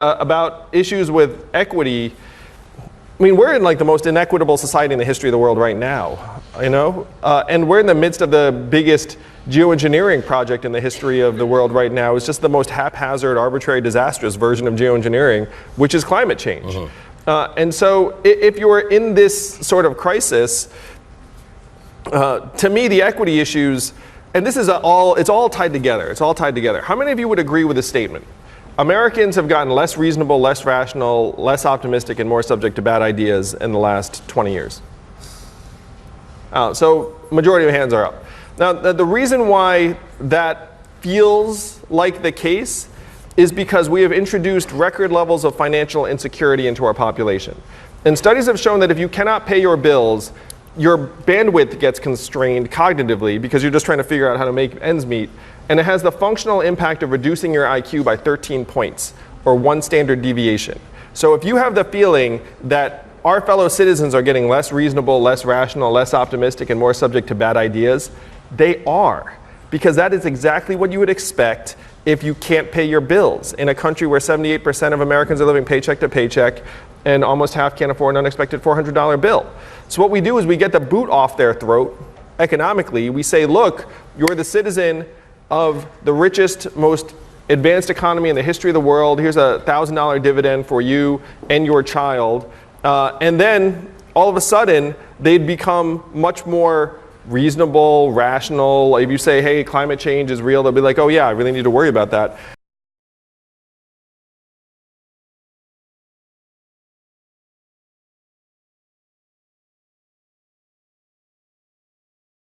About issues with equity. I mean, we're in like the most inequitable society in the history of the world right now, and we're in the midst of the biggest geoengineering project in the history of the world right now. It's just the most haphazard, arbitrary, disastrous version of geoengineering, which is climate change. And so if you're in this sort of crisis, to me, the equity issues, and this is it's all tied together. It's all tied together. How many of you would agree with this statement? Americans have gotten less reasonable, less rational, less optimistic, and more subject to bad ideas in the last 20 years. So majority of hands are up. Now, the reason why that feels like the case is because we have introduced record levels of financial insecurity into our population. And studies have shown that if you cannot pay your bills, your bandwidth gets constrained cognitively because you're just trying to figure out how to make ends meet. And it has the functional impact of reducing your IQ by 13 points, or 1 standard deviation. So if you have the feeling that our fellow citizens are getting less reasonable, less rational, less optimistic, and more subject to bad ideas, they are. Because that is exactly what you would expect if you can't pay your bills in a country where 78% of Americans are living paycheck to paycheck and almost half can't afford an unexpected $400 bill. So what we do is we get the boot off their throat economically. We say, look, you're the citizen of the richest, most advanced economy in the history of the world. Here's a $1,000 dividend for you and your child. And then all of a sudden, they'd become much more reasonable, rational. If you say, hey, climate change is real, they'll be like, oh yeah, I really need to worry about that.